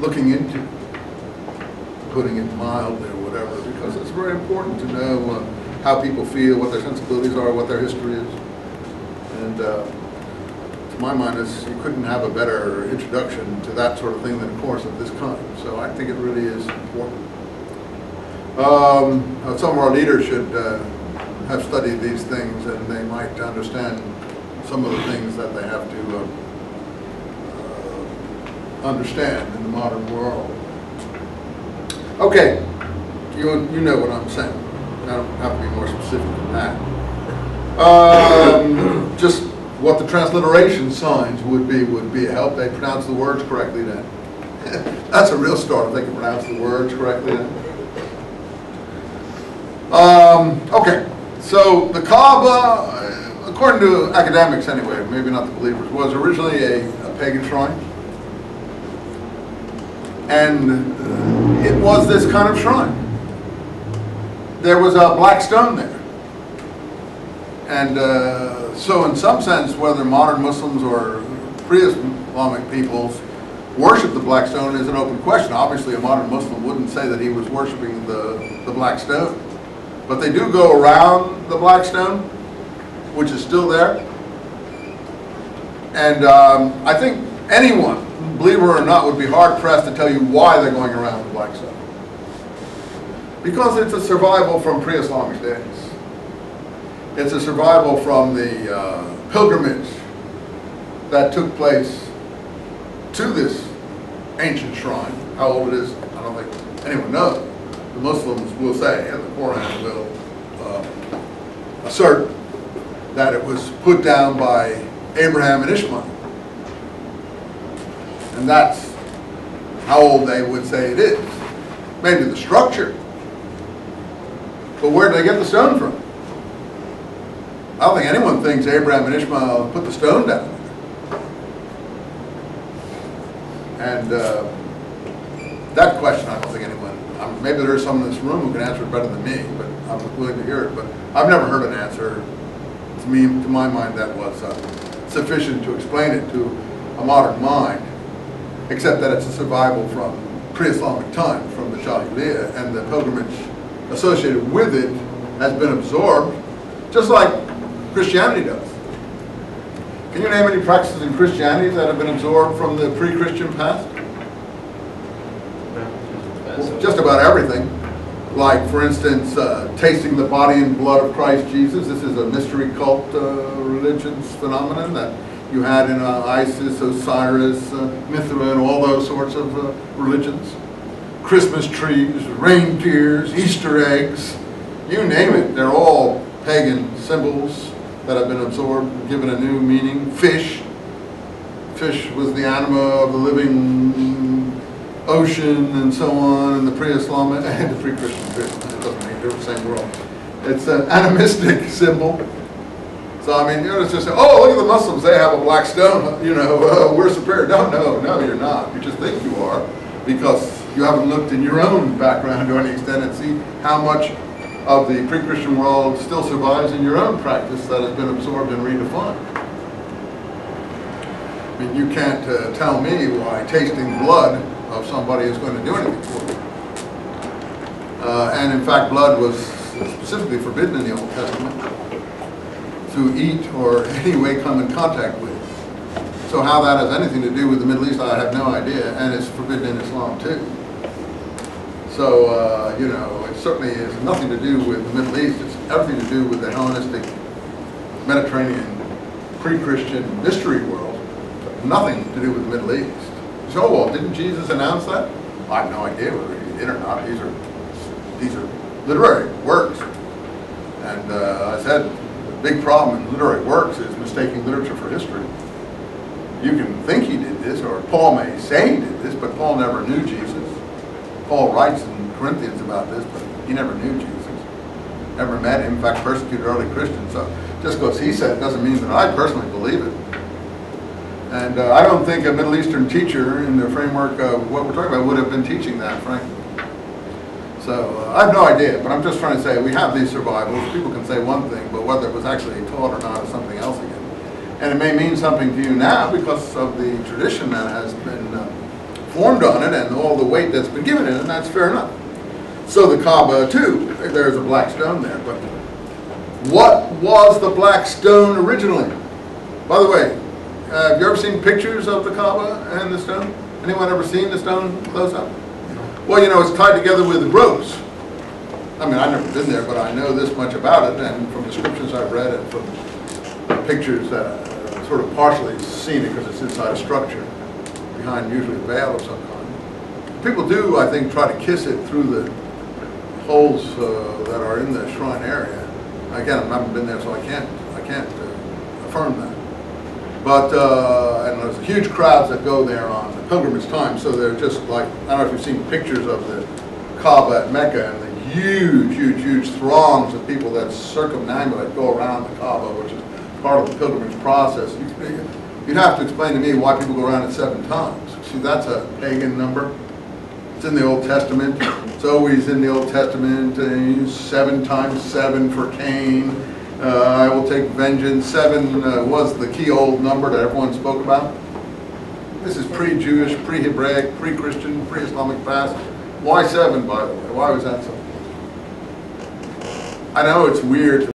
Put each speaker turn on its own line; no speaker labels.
looking into, putting it mildly or whatever, because it's very important to know how people feel, what their sensibilities are, what their history is. And to my mind, you couldn't have a better introduction to that sort of thing than a course of this kind. So I think it really is important. Some of our leaders should have studied these things, and they might understand some of the things that they have to understand in the modern world. Okay, you know what I'm saying. I don't have to be more specific than that. Just what the transliteration signs would be a help. They pronounce the words correctly then. That's a real start if they can pronounce the words correctly then. Okay, so the Kaaba, according to academics anyway, maybe not the believers, was originally a pagan shrine. And it was this kind of shrine. There was a black stone there. And so in some sense, whether modern Muslims or pre-Islamic peoples worship the black stone is an open question. Obviously a modern Muslim wouldn't say that he was worshiping the black stone. But they do go around the black stone, which is still there. And I think anyone, believer or not, would be hard-pressed to tell you why they're going around the black stone. Because it's a survival from pre-Islamic days. It's a survival from the pilgrimage that took place to this ancient shrine. How old it is, I don't think anyone knows. The Muslims will say, and the Quran will assert, that it was put down by Abraham and Ishmael. And that's how old they would say it is. Maybe the structure. But where did they get the stone from? I don't think anyone thinks Abraham and Ishmael put the stone down. And that question, I don't think anyone, maybe there's someone in this room who can answer it better than me, but I'm willing to hear it. But I've never heard an answer, to my mind, that was sufficient to explain it to a modern mind, except that it's a survival from pre-Islamic time, from the Jahiliyyah, and the pilgrimage associated with it has been absorbed, just like Christianity does. Can you name any practices in Christianity that have been absorbed from the pre-Christian past? Well, just about everything. Like, for instance, tasting the body and blood of Christ Jesus. This is a mystery cult religions phenomenon that you had in Isis, Osiris, Mithra, and all those sorts of religions. Christmas trees, reindeers, Easter eggs, you name it. They're all pagan symbols that have been absorbed, given a new meaning. Fish. Fish was the anima of the living ocean and so on, and the pre-Islamic and the pre-Christian fish. It doesn't mean they're the same world. It's an animistic symbol. So I mean, you know, it's just, oh, look at the Muslims, they have a black stone, you know, we're superior. No, you're not. You just think you are, because you haven't looked in your own background to any extent and see how much of the pre-Christian world still survives in your own practice that has been absorbed and redefined. I mean, you can't tell me why tasting blood of somebody is going to do anything for you. And in fact, blood was specifically forbidden in the Old Testament to eat or any way come in contact with. So how that has anything to do with the Middle East, I have no idea, and it's forbidden in Islam too. So, you know, it certainly has nothing to do with the Middle East. It's everything to do with the Hellenistic, Mediterranean, pre-Christian mystery world. Nothing to do with the Middle East. So, well, didn't Jesus announce that? I have no idea whether he did or not. These are literary works. And I said, the big problem in literary works is mistaking literature for history. You can think he did this, or Paul may say he did this, but Paul never knew Jesus. Paul writes in Corinthians about this, but he never knew Jesus. Never met him, in fact, persecuted early Christians. So just because he said it doesn't mean that I personally believe it. And I don't think a Middle Eastern teacher in the framework of what we're talking about would have been teaching that, frankly. So I have no idea, but I'm just trying to say we have these survivals. People can say one thing, but whether it was actually taught or not is something else again. And it may mean something to you now because of the tradition that has been formed on it and all the weight that's been given it, and that's fair enough. So the Kaaba too, there's a black stone there, but what was the black stone originally? By the way, have you ever seen pictures of the Kaaba and the stone? Anyone ever seen the stone close up? Well, you know, it's tied together with ropes. I mean, I've never been there, but I know this much about it, and from descriptions I've read and from pictures that I've sort of partially seen it because it's inside a structure behind usually a veil of some kind. People do, I think, try to kiss it through the holes that are in the shrine area. Again, I haven't been there, so I can't affirm that. But and there's huge crowds that go there on the pilgrimage time, so they're just like, I don't know if you've seen pictures of the Kaaba at Mecca and the huge throngs of people that circumambulate, go around the Kaaba, which is part of the pilgrimage process. You'd have to explain to me why people go around it 7 times. See, that's a pagan number. It's in the Old Testament. It's always in the Old Testament. 7 times 7 for Cain. I will take vengeance. 7 was the key old number that everyone spoke about. This is pre-Jewish, pre-Hebraic, pre-Christian, pre-Islamic past. Why 7, by the way? Why was that so? I know it's weird.